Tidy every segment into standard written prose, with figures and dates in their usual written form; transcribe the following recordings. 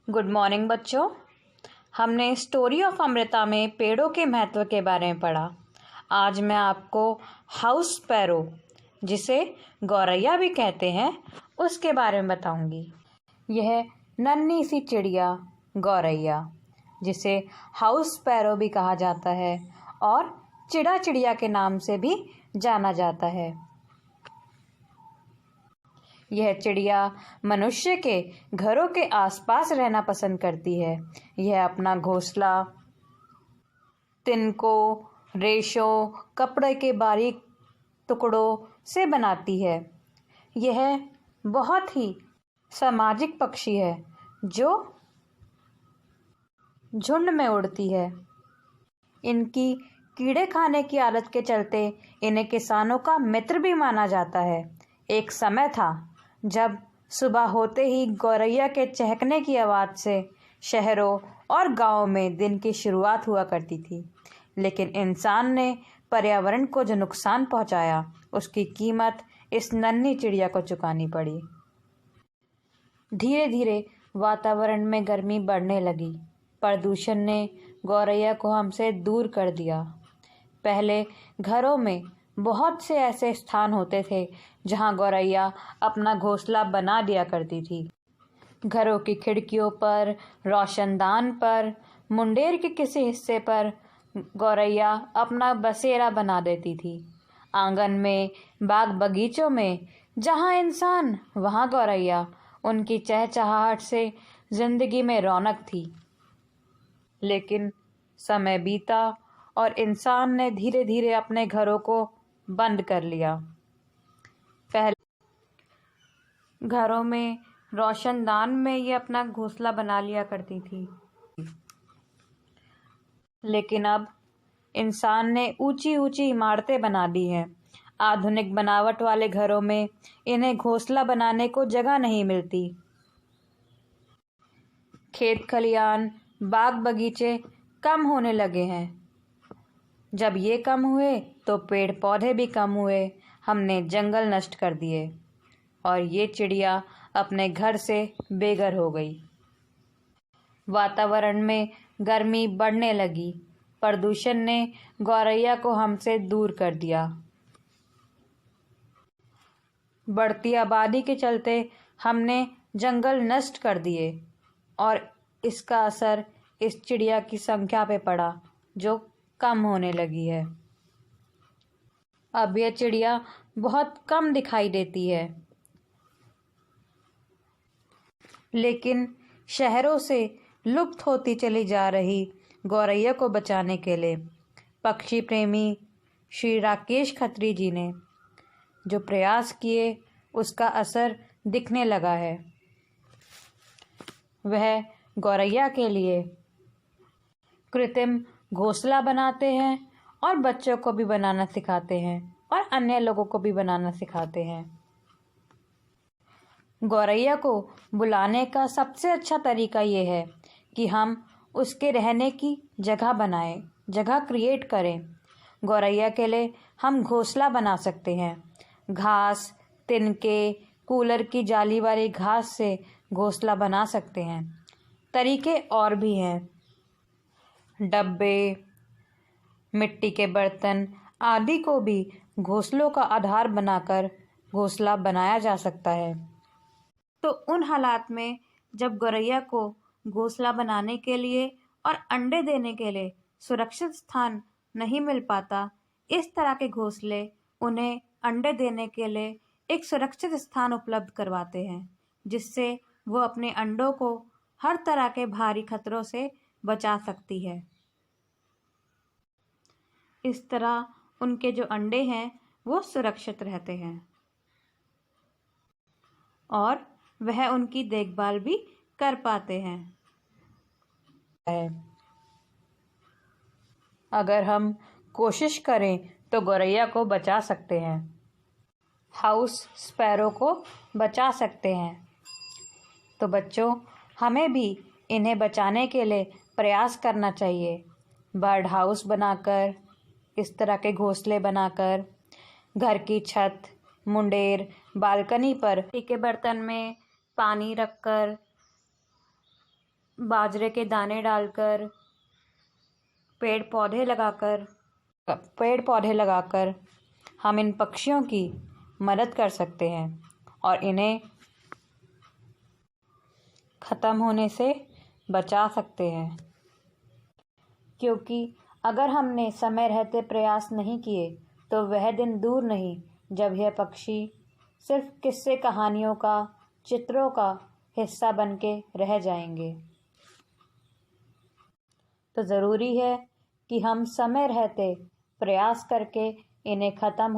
Good morning बच्चों। हमने story of Amrita में पेड़ों के महत्व के बारे में पढ़ा। आज मैं आपको हाउस स्पैरो, जिसे गौरैया भी कहते हैं, उसके बारे में बताऊंगी। यह नन्ही सी चिड़िया गौरैया, जिसे हाउस स्पैरो भी कहा जाता है और चिड़ा चिड़िया के नाम से भी जाना जाता है। यह चिड़िया मनुष्य के घरों के आसपास रहना पसंद करती है। यह अपना घोंसला तिनकों, रेशों, कपड़े के बारीक टुकड़ों से बनाती है। यह बहुत ही सामाजिक पक्षी है जो झुंड में उड़ती है। इनकी कीड़े खाने की आदत के चलते इन्हें किसानों का मित्र भी माना जाता है। एक समय था जब सुबह होते ही गौरैया के चहकने की आवाज़ से शहरों और गांवों में दिन की शुरुआत हुआ करती थी। लेकिन इंसान ने पर्यावरण को जो नुकसान पहुंचाया, उसकी कीमत इस नन्ही चिड़िया को चुकानी पड़ी। धीरे धीरे वातावरण में गर्मी बढ़ने लगी। प्रदूषण ने गौरैया को हमसे दूर कर दिया। पहले घरों में बहुत से ऐसे स्थान होते थे जहां गौरैया अपना घोंसला बना दिया करती थी। घरों की खिड़कियों पर, रोशनदान पर, मुंडेर के किसी हिस्से पर गौरैया अपना बसेरा बना देती थी। आंगन में, बाग बगीचों में जहां इंसान वहां गौरैया। उनकी चहचहाहट से जिंदगी में रौनक थी। लेकिन समय बीता और इंसान ने धीरे धीरे अपने घरों को बंद कर लिया। पहले घरों में रोशनदान में ये अपना घोंसला बना लिया करती थी, लेकिन अब इंसान ने ऊंची ऊंची इमारतें बना दी हैं। आधुनिक बनावट वाले घरों में इन्हें घोंसला बनाने को जगह नहीं मिलती। खेत खलियान, बाग बगीचे कम होने लगे हैं। जब ये कम हुए तो पेड़ पौधे भी कम हुए। हमने जंगल नष्ट कर दिए और ये चिड़िया अपने घर से बेघर हो गई। वातावरण में गर्मी बढ़ने लगी। प्रदूषण ने गौरैया को हमसे दूर कर दिया। बढ़ती आबादी के चलते हमने जंगल नष्ट कर दिए और इसका असर इस चिड़िया की संख्या पे पड़ा, जो कम होने लगी है। अब यह चिड़िया बहुत कम दिखाई देती है। लेकिन शहरों से लुप्त होती चली जा रही गौरैया को बचाने के लिए पक्षी प्रेमी श्री राकेश खत्री जी ने जो प्रयास किए, उसका असर दिखने लगा है। वह गौरैया के लिए कृत्रिम घोंसला बनाते हैं और बच्चों को भी बनाना सिखाते हैं और अन्य लोगों को भी बनाना सिखाते हैं। गौरैया को बुलाने का सबसे अच्छा तरीका ये है कि हम उसके रहने की जगह बनाएं, जगह क्रिएट करें। गौरैया के लिए हम घोंसला बना सकते हैं। घास, तिनके, कूलर की जाली वाली घास से घोंसला बना सकते हैं। तरीके और भी हैं। डब्बे, मिट्टी के बर्तन आदि को भी घोंसलों का आधार बनाकर घोंसला बनाया जा सकता है। तो उन हालात में जब गौरैया को घोंसला बनाने के लिए और अंडे देने के लिए सुरक्षित स्थान नहीं मिल पाता, इस तरह के घोंसले उन्हें अंडे देने के लिए एक सुरक्षित स्थान उपलब्ध करवाते हैं, जिससे वो अपने अंडों को हर तरह के भारी खतरों से बचा सकती है। इस तरह उनके जो अंडे हैं वो सुरक्षित रहते हैं और वह उनकी देखभाल भी कर पाते हैं। अगर हम कोशिश करें तो गौरैया को बचा सकते हैं, हाउस स्पैरो को बचा सकते हैं। तो बच्चों, हमें भी इन्हें बचाने के लिए प्रयास करना चाहिए। बर्ड हाउस बनाकर, इस तरह के घोंसले बनाकर, घर की छत, मुंडेर, बालकनी पर मिट्टी के बर्तन में पानी रखकर बाजरे के दाने डालकर, पेड़ पौधे लगाकर हम इन पक्षियों की मदद कर सकते हैं और इन्हें ख़त्म होने से बचा सकते हैं। क्योंकि अगर हमने समय रहते प्रयास नहीं किए तो वह दिन दूर नहीं जब यह पक्षी सिर्फ किस्से कहानियों का, चित्रों का हिस्सा बन के रह जाएंगे। तो ज़रूरी है कि हम समय रहते प्रयास करके इन्हें ख़त्म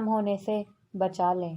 होने से बचा लें।